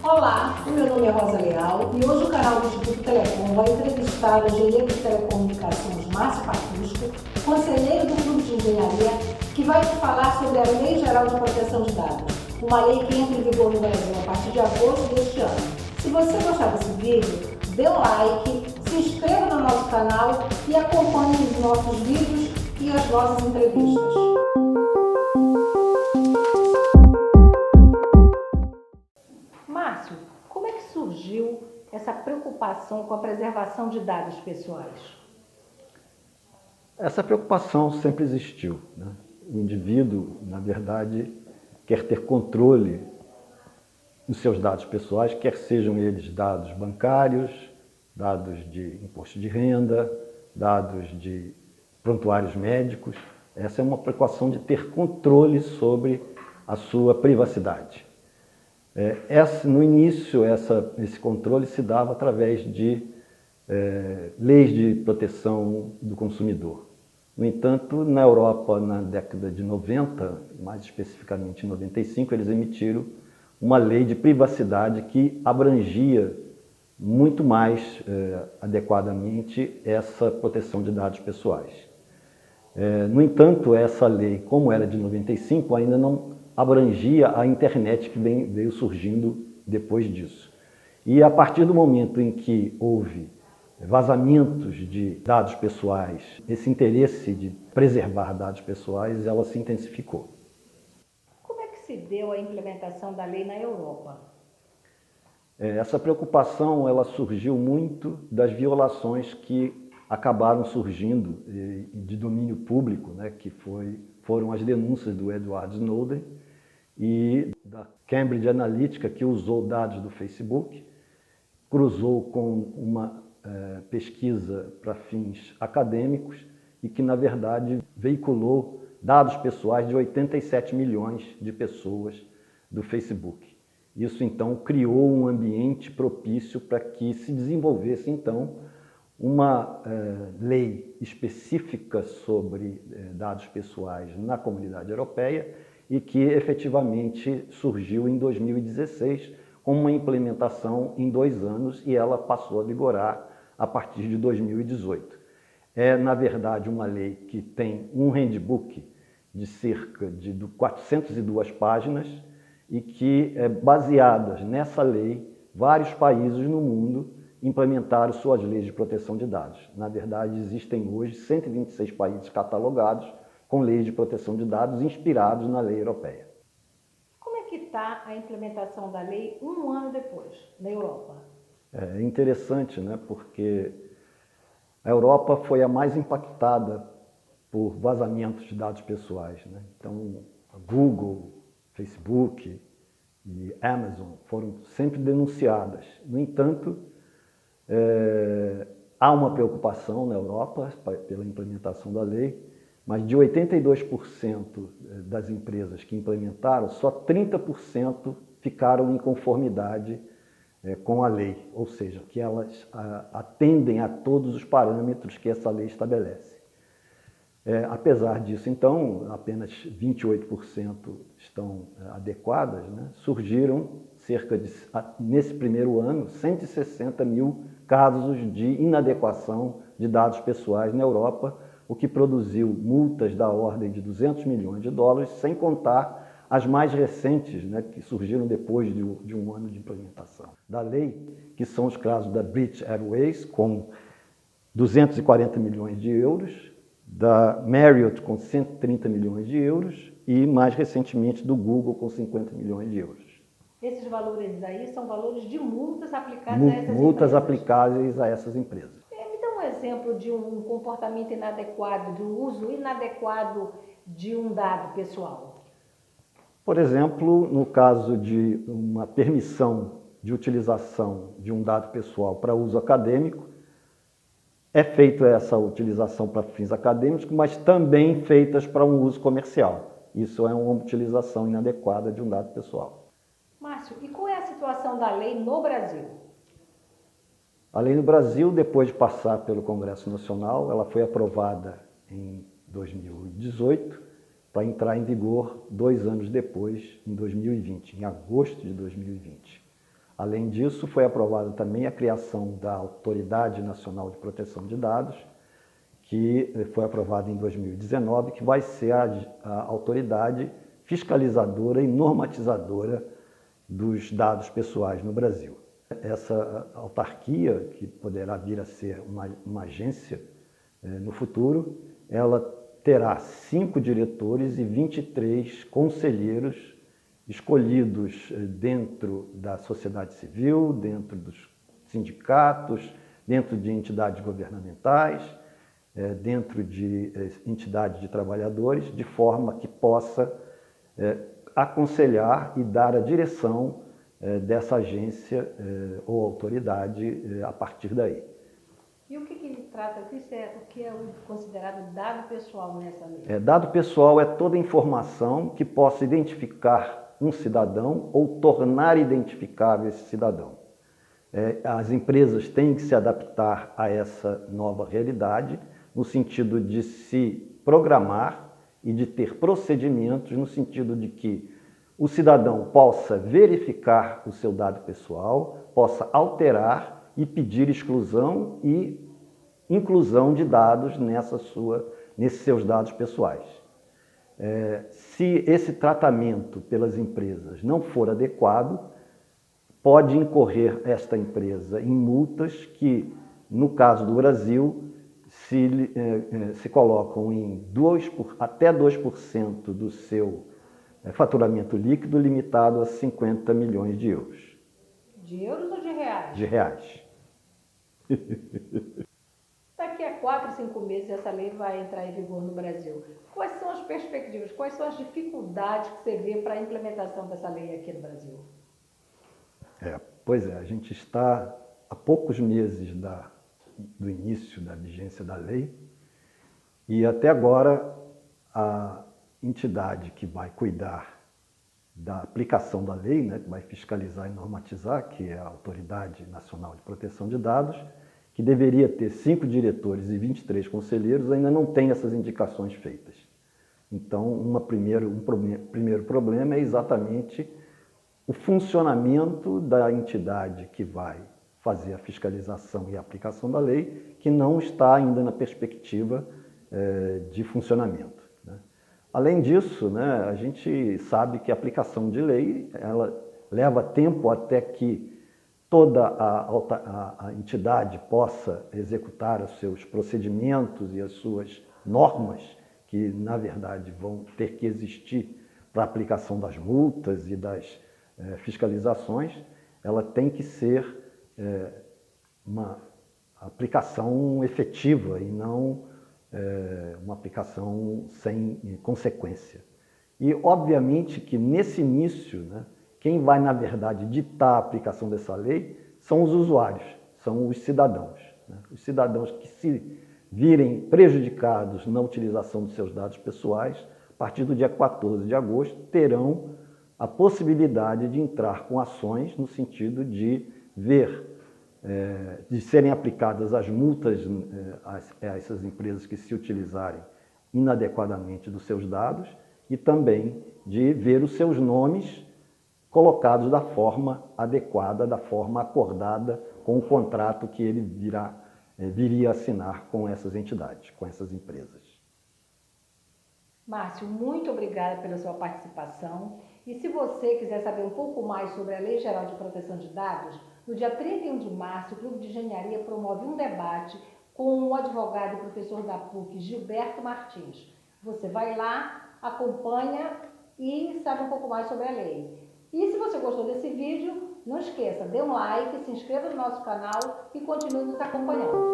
Olá, o meu nome é Rosa Leal e hoje o canal do Instituto Telecom vai entrevistar o engenheiro de telecomunicações Márcio Patusco, conselheiro do Clube de Engenharia, que vai te falar sobre a Lei Geral de Proteção de Dados, uma lei que entra em vigor no Brasil a partir de agosto deste ano. Se você gostar desse vídeo, dê um like, se inscreva no nosso canal e acompanhe os nossos vídeos e as nossas entrevistas. Márcio, como é que surgiu essa preocupação com a preservação de dados pessoais? Essa preocupação sempre existiu, né? O indivíduo, na verdade, quer ter controle dos seus dados pessoais, quer sejam eles dados bancários, dados de imposto de renda, dados de prontuários médicos. Essa é uma preocupação de ter controle sobre a sua privacidade. No início, esse controle se dava através de leis de proteção do consumidor. No entanto, na Europa, na década de 90, mais especificamente em 95, eles emitiram uma lei de privacidade que abrangia muito mais adequadamente essa proteção de dados pessoais. No entanto, essa lei, como era de 95, ainda não abrangia a internet que veio surgindo depois disso. E a partir do momento em que houve vazamentos de dados pessoais, esse interesse de preservar dados pessoais, ela se intensificou. Como é que se deu a implementação da lei na Europa? Essa preocupação ela surgiu muito das violações que acabaram surgindo de domínio público, né, que foram as denúncias do Edward Snowden e da Cambridge Analytica, que usou dados do Facebook, cruzou com uma pesquisa para fins acadêmicos e que, na verdade, veiculou dados pessoais de 87 milhões de pessoas do Facebook. Isso, então, criou um ambiente propício para que se desenvolvesse, então, uma lei específica sobre dados pessoais na Comunidade Europeia e que, efetivamente, surgiu em 2016 com uma implementação em 2 anos e ela passou a vigorar a partir de 2018. É, na verdade, uma lei que tem um handbook de cerca de 402 páginas e que, baseadas nessa lei, vários países no mundo implementaram suas leis de proteção de dados. Na verdade, existem hoje 126 países catalogados com leis de proteção de dados inspirados na lei europeia. Como é que está a implementação da lei um ano depois, na Europa? É interessante, né? Porque a Europa foi a mais impactada por vazamentos de dados pessoais, né? Então, a Google, Facebook e Amazon foram sempre denunciadas. No entanto, há uma preocupação na Europa pela implementação da lei, mas de 82% das empresas que implementaram, só 30% ficaram em conformidade com a lei, ou seja, que elas atendem a todos os parâmetros que essa lei estabelece. Apesar disso, então, apenas 28% estão adequadas, né? Surgiram nesse primeiro ano, 160 mil casos de inadequação de dados pessoais na Europa, o que produziu multas da ordem de 200 milhões de dólares, sem contar as mais recentes, né, que surgiram depois de um ano de implementação da lei, que são os casos da British Airways, com 240 milhões de euros, da Marriott, com 130 milhões de euros, e, mais recentemente, do Google, com 50 milhões de euros. Esses valores aí são valores de multas aplicadas a essas empresas? Multas aplicáveis a essas empresas. Me dá um exemplo de um comportamento inadequado, de um uso inadequado de um dado pessoal. Por exemplo, no caso de uma permissão de utilização de um dado pessoal para uso acadêmico, é feita essa utilização para fins acadêmicos, mas também feitas para um uso comercial. Isso é uma utilização inadequada de um dado pessoal. Márcio, e qual é a situação da lei no Brasil? A lei no Brasil, depois de passar pelo Congresso Nacional, ela foi aprovada em 2018, para entrar em vigor 2 anos depois, em 2020, em agosto de 2020. Além disso, foi aprovada também a criação da Autoridade Nacional de Proteção de Dados, que foi aprovada em 2019, que vai ser a autoridade fiscalizadora e normatizadora dos dados pessoais no Brasil. Essa autarquia, que poderá vir a ser uma agência no futuro, ela terá 5 diretores e 23 conselheiros escolhidos dentro da sociedade civil, dentro dos sindicatos, dentro de entidades governamentais, dentro de entidades de trabalhadores, de forma que possa aconselhar e dar a direção dessa agência ou autoridade a partir daí. E o que ele trata, o que é considerado dado pessoal nessa lei? Dado pessoal é toda informação que possa identificar um cidadão ou tornar identificável esse cidadão. As empresas têm que se adaptar a essa nova realidade, no sentido de se programar e de ter procedimentos no sentido de que o cidadão possa verificar o seu dado pessoal, possa alterar e pedir exclusão e inclusão de dados nesses seus dados pessoais. Se esse tratamento pelas empresas não for adequado, pode incorrer esta empresa em multas que, no caso do Brasil, se colocam em até 2% do seu faturamento líquido, limitado a 50 milhões de euros. De euros ou de reais? De reais. Daqui a 4, 5 meses essa lei vai entrar em vigor no Brasil. Quais são as perspectivas, quais são as dificuldades que você vê para a implementação dessa lei aqui no Brasil? Pois é, a gente está há poucos meses do início da vigência da lei e até agora a entidade que vai cuidar da aplicação da lei, né, que vai fiscalizar e normatizar, que é a Autoridade Nacional de Proteção de Dados, que deveria ter 5 diretores e 23 conselheiros, ainda não tem essas indicações feitas. Então, um primeiro problema é exatamente o funcionamento da entidade que vai fazer a fiscalização e a aplicação da lei, que não está ainda na perspectiva de funcionamento, né? Além disso, né, a gente sabe que a aplicação de lei ela leva tempo até que toda a entidade possa executar os seus procedimentos e as suas normas, que, na verdade, vão ter que existir para a aplicação das multas e das fiscalizações. Ela tem que ser uma aplicação efetiva e não uma aplicação sem consequência. E, obviamente, que nesse início, né, quem vai, na verdade, ditar a aplicação dessa lei são os usuários, são os cidadãos, né? Os cidadãos que se virem prejudicados na utilização dos seus dados pessoais, a partir do dia 14 de agosto, terão a possibilidade de entrar com ações no sentido de de serem aplicadas as multas a essas empresas que se utilizarem inadequadamente dos seus dados e também de ver os seus nomes colocados da forma adequada, da forma acordada com o contrato que ele viria a assinar com essas entidades, com essas empresas. Márcio, muito obrigada pela sua participação. E se você quiser saber um pouco mais sobre a Lei Geral de Proteção de Dados, no dia 31 de março, o Clube de Engenharia promove um debate com o advogado e professor da PUC, Gilberto Martins. Você vai lá, acompanha e sabe um pouco mais sobre a lei. E se você gostou desse vídeo, não esqueça, dê um like, se inscreva no nosso canal e continue nos acompanhando.